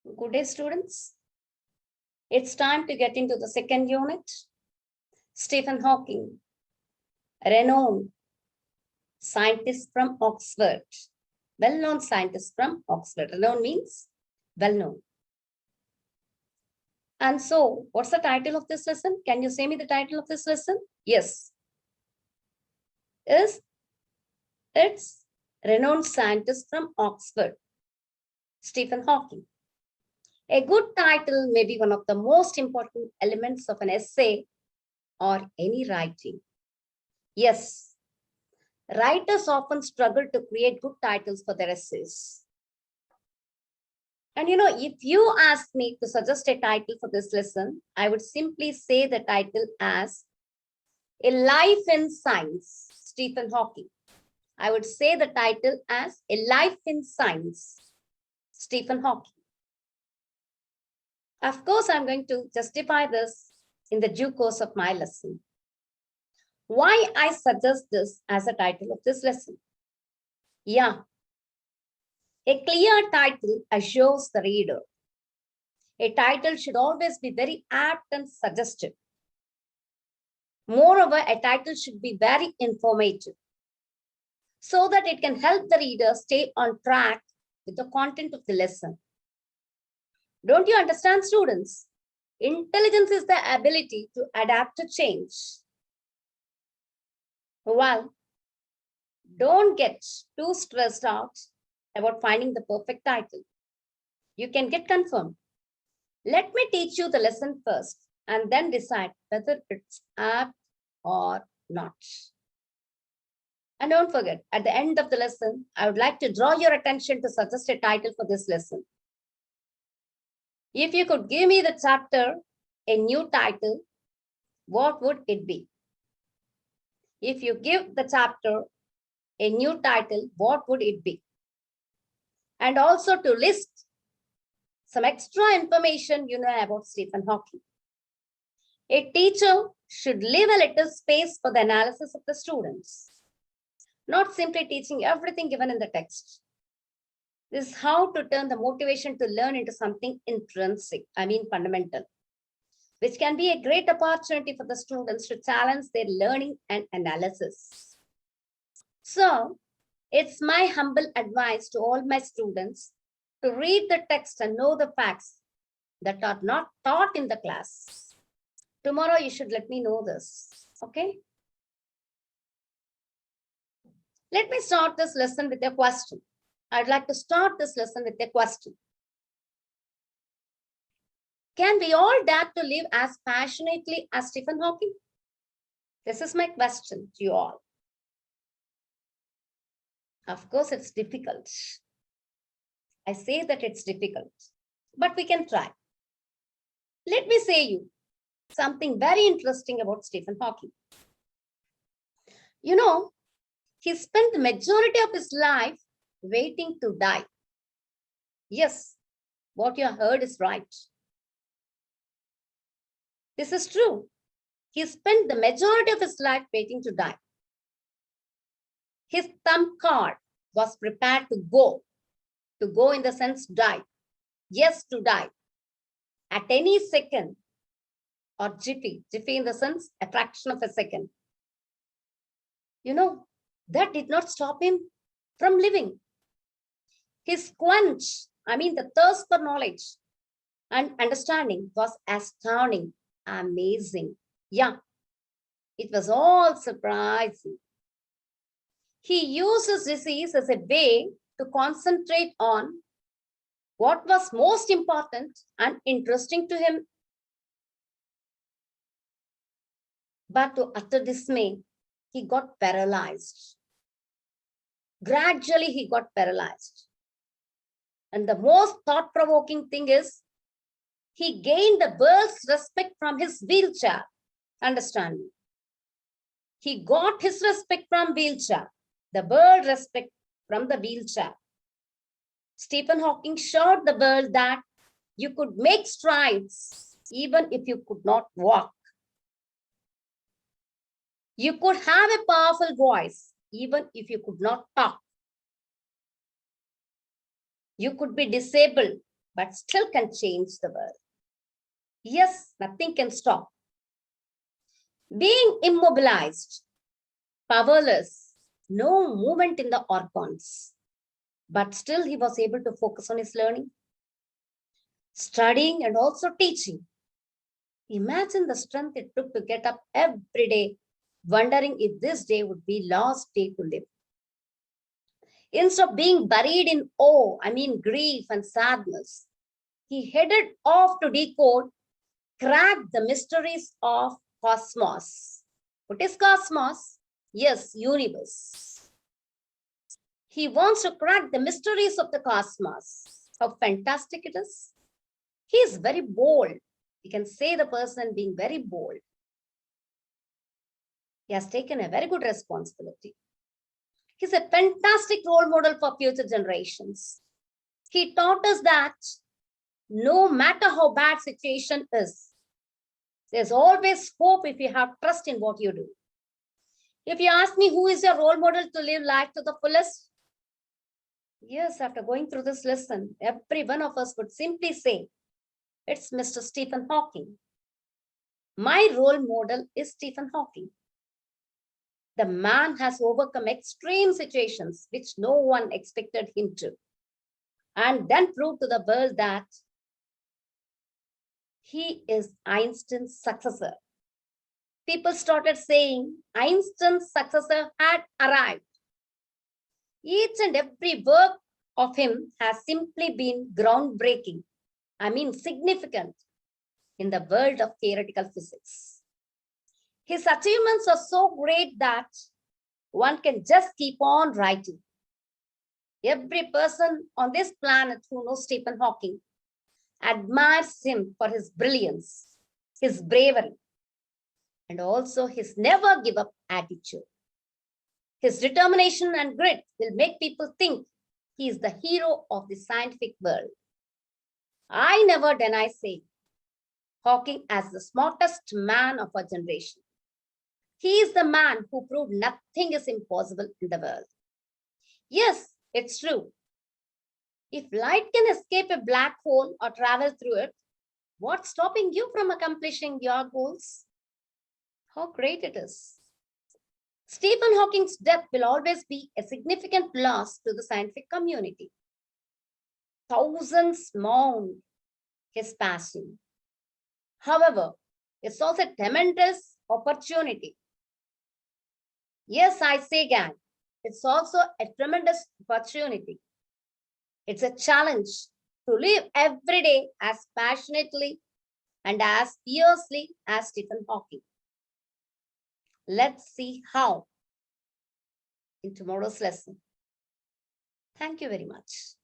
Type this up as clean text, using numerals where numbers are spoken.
Good day, students. It's time to get into the second unit. Stephen Hawking, renowned scientist from Oxford, well-known scientist from Oxford. Renowned means well-known. And so, what's the title of this lesson? Can you say me the title of this lesson? Yes. It's renowned scientist from Oxford, Stephen Hawking. A good title may be one of the most important elements of an essay or any writing. Yes, writers often struggle to create good titles for their essays. And if you ask me to suggest a title for this lesson, I would simply say the title as A Life in Science, Stephen Hawking. I would say the title as A Life in Science, Stephen Hawking. Of course, I'm going to justify this in the due course of my lesson. Why I suggest this as a title of this lesson? Yeah, a clear title assures the reader. A title should always be very apt and suggestive. Moreover, a title should be very informative so that it can help the reader stay on track with the content of the lesson. Don't you understand, students? Intelligence is the ability to adapt to change. Well, don't get too stressed out about finding the perfect title. You can get confirmed. Let me teach you the lesson first and then decide whether it's apt or not. And don't forget, at the end of the lesson, I would like to draw your attention to suggest a title for this lesson. If you could give me the chapter a new title, what would it be? If you give the chapter a new title, what would it be? And also to list some extra information you know about Stephen Hawking. A teacher should leave a little space for the analysis of the students, not simply teaching everything given in the text. This is how to turn the motivation to learn into something intrinsic, fundamental, which can be a great opportunity for the students to challenge their learning and analysis. So, it's my humble advice to all my students to read the text and know the facts that are not taught in the class. Tomorrow, you should let me know this, okay? Let me start this lesson with a question. I'd like to start this lesson with a question. Can we all dare to live as passionately as Stephen Hawking? This is my question to you all. Of course, it's difficult. I say that it's difficult, but we can try. Let me say you something very interesting about Stephen Hawking. He spent the majority of his life waiting to die. Yes, what you heard is right. This is true. He spent the majority of his life waiting to die. His thumb card was prepared to go in the sense die. Yes, to die. At any second, or jiffy in the sense a fraction of a second. That did not stop him from living. His quench, the thirst for knowledge and understanding was astounding, amazing. Yeah, it was all surprising. He used his disease as a way to concentrate on what was most important and interesting to him. But to utter dismay, he got paralyzed. Gradually, he got paralyzed. And the most thought-provoking thing is, he gained the world's respect from his wheelchair. Understand me? He got his respect from wheelchair, the world respect from the wheelchair. Stephen Hawking showed the world that you could make strides even if you could not walk. You could have a powerful voice even if you could not talk. You could be disabled but still can change the world. Yes, nothing can stop. Being immobilized, powerless, no movement in the organs, but still he was able to focus on his learning, studying, and also teaching. Imagine the strength it took to get up every day, wondering if this day would be last day to live. Instead of being buried in grief and sadness, he headed off to decode, crack the mysteries of cosmos. What is cosmos? Yes, universe. He wants to crack the mysteries of the cosmos. How fantastic it is. He is very bold. You can say the person being very bold. He has taken a very good responsibility. He's a fantastic role model for future generations. He taught us that no matter how bad situation is, there's always hope if you have trust in what you do. If you ask me who is your role model to live life to the fullest, yes, after going through this lesson, every one of us would simply say, it's Mr. Stephen Hawking. My role model is Stephen Hawking. The man has overcome extreme situations which no one expected him to, and then proved to the world that he is Einstein's successor. People started saying Einstein's successor had arrived. Each and every work of him has simply been groundbreaking, significant in the world of theoretical physics. His achievements are so great that one can just keep on writing. Every person on this planet who knows Stephen Hawking admires him for his brilliance, his bravery, and also his never give up attitude. His determination and grit will make people think he is the hero of the scientific world. I never deny saying Hawking as the smartest man of our generation. He is the man who proved nothing is impossible in the world. Yes, it's true. If light can escape a black hole or travel through it, what's stopping you from accomplishing your goals? How great it is. Stephen Hawking's death will always be a significant loss to the scientific community. Thousands mourn his passing. However, it's also a tremendous opportunity. Yes, I say again, it's also a tremendous opportunity. It's a challenge to live every day as passionately and as fiercely as Stephen Hawking. Let's see how in tomorrow's lesson. Thank you very much.